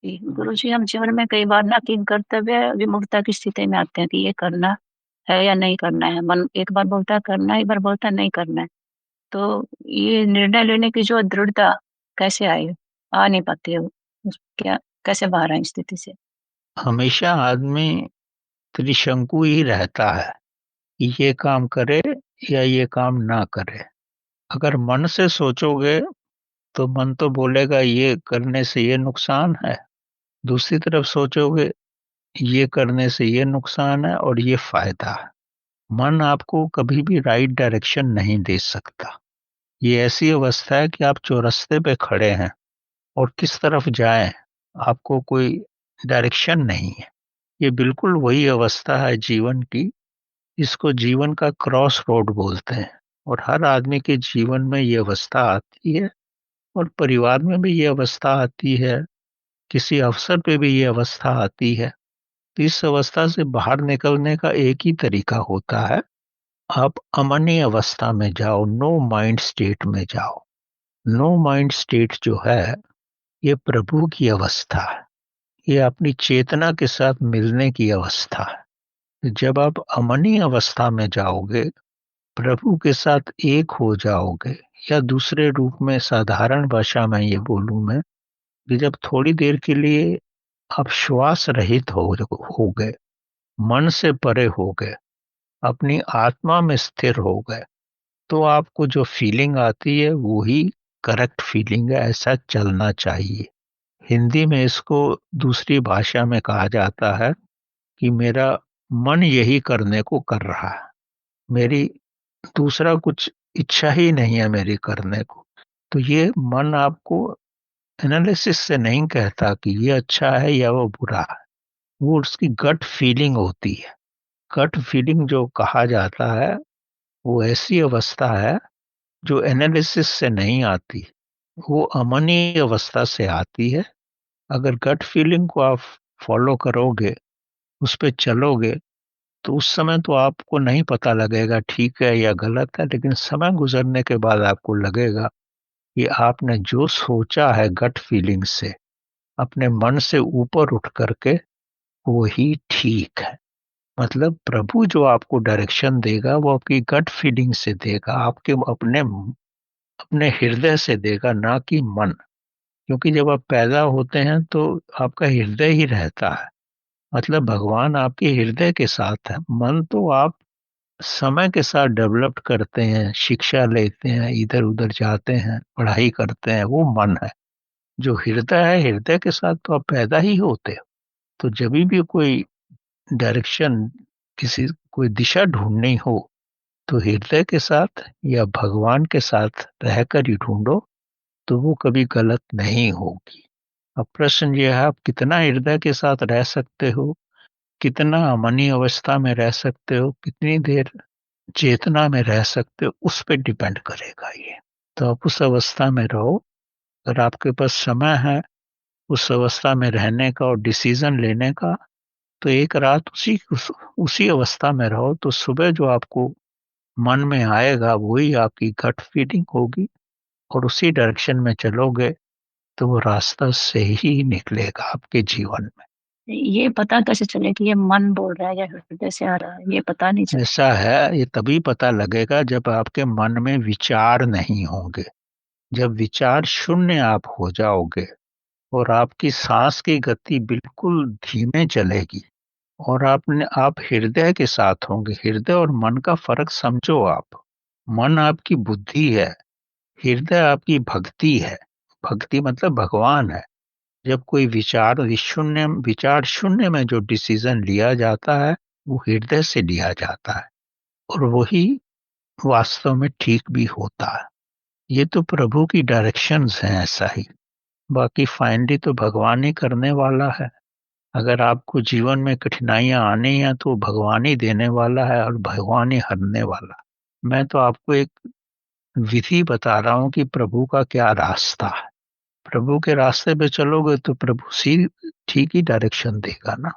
गुरु जी, हम जीवन में कई बार ना कि कर्तव्य विमूढ़ता की स्थिति में आते हैं कि ये करना है या नहीं करना है। मन एक बार बोलता है करना है, एक बार बोलता है नहीं करना है। तो ये निर्णय लेने की जो दृढ़ता कैसे आई? आ नहीं पाती है क्या? कैसे बाहर आए इस स्थिति से? हमेशा आदमी त्रिशंकु ही रहता है कि ये काम करे या ये काम ना करे। अगर मन से सोचोगे तो मन तो बोलेगा ये करने से ये नुकसान है। दूसरी तरफ सोचोगे ये करने से ये नुकसान है और ये फायदा है। मन आपको कभी भी राइट डायरेक्शन नहीं दे सकता। ये ऐसी अवस्था है कि आप चौरस्ते पे खड़े हैं और किस तरफ जाएं आपको कोई डायरेक्शन नहीं है। ये बिल्कुल वही अवस्था है जीवन की। इसको जीवन का क्रॉस रोड बोलते हैं। और हर आदमी के जीवन में ये अवस्था आती है और परिवार में भी ये अवस्था आती है। किसी अवसर पे भी ये अवस्था आती है। तो इस अवस्था से बाहर निकलने का एक ही तरीका होता है, आप अमनी अवस्था में जाओ, नो माइंड स्टेट में जाओ। नो माइंड स्टेट जो है ये प्रभु की अवस्था है। ये अपनी चेतना के साथ मिलने की अवस्था है। जब आप अमनी अवस्था में जाओगे, प्रभु के साथ एक हो जाओगे, या दूसरे रूप में साधारण भाषा में ये बोलूं मैं कि जब थोड़ी देर के लिए आप श्वास रहित हो गए, मन से परे हो गए, अपनी आत्मा में स्थिर हो गए, तो आपको जो फीलिंग आती है वो ही करेक्ट फीलिंग है। ऐसा चलना चाहिए। हिंदी में इसको दूसरी भाषा में कहा जाता है कि मेरा मन यही करने को कर रहा है, मेरी दूसरा कुछ इच्छा ही नहीं है मेरी करने को। तो ये मन आपको एनालिसिस से नहीं कहता कि ये अच्छा है या वो बुरा है। वो उसकी गट फीलिंग होती है। गट फीलिंग जो कहा जाता है वो ऐसी अवस्था है जो एनालिसिस से नहीं आती, वो अमनी अवस्था से आती है। अगर गट फीलिंग को आप फॉलो करोगे, उस पे चलोगे, तो उस समय तो आपको नहीं पता लगेगा ठीक है या गलत है, लेकिन समय गुजरने के बाद आपको लगेगा कि आपने जो सोचा है गट फीलिंग से, अपने मन से ऊपर उठ करके, वो ही ठीक है। मतलब प्रभु जो आपको डायरेक्शन देगा वो आपकी गट फीलिंग से देगा, आपके अपने अपने हृदय से देगा, ना कि मन। क्योंकि जब आप पैदा होते हैं तो आपका हृदय ही रहता है। मतलब भगवान आपके हृदय के साथ है। मन तो आप समय के साथ डेवलप करते हैं, शिक्षा लेते हैं, इधर उधर जाते हैं, पढ़ाई करते हैं, वो मन है। जो हृदय है, हृदय के साथ तो आप पैदा ही होते हो। तो जब भी कोई डायरेक्शन, किसी कोई दिशा ढूंढनी हो, तो हृदय के साथ या भगवान के साथ रहकर ही ढूंढो, तो वो कभी गलत नहीं होगी। अब प्रश्न ये है, आप कितना हृदय के साथ रह सकते हो, कितना अमनी अवस्था में रह सकते हो, कितनी देर चेतना में रह सकते हो, उस पर डिपेंड करेगा ये। तो आप उस अवस्था में रहो। अगर आपके पास समय है उस अवस्था में रहने का और डिसीजन लेने का, तो एक रात उसी अवस्था में रहो, तो सुबह जो आपको मन में आएगा वही आपकी गट फीलिंग होगी, और उसी डायरेक्शन में चलोगे तो वो रास्ता सही ही निकलेगा आपके जीवन में। ये पता कैसे चले कि ये मन बोल रहा है या हृदय से आ रहा है? ये पता नहीं चल। ऐसा है, ये तभी पता लगेगा जब आपके मन में विचार नहीं होंगे। जब विचार शून्य आप हो जाओगे और आपकी सांस की गति बिल्कुल धीमे चलेगी, और आप हृदय के साथ होंगे। हृदय और मन का फर्क समझो आप। मन आपकी बुद्धि है, हृदय आपकी भक्ति है। भक्ति मतलब भगवान है। जब कोई विचार शून्य में जो डिसीजन लिया जाता है, वो हृदय से लिया जाता है, और वही वास्तव में ठीक भी होता है। ये तो प्रभु की डायरेक्शंस हैं ऐसा ही। बाकी फाइनली तो भगवान ही करने वाला है। अगर आपको जीवन में कठिनाइयां आनी हैं तो भगवान ही देने वाला है और भगवान ही हरने वाला। मैं तो आपको एक विधि बता रहा हूं कि प्रभु का क्या रास्ता है। प्रभु के रास्ते पे चलोगे तो प्रभु सी ठीक ही डायरेक्शन देगा ना।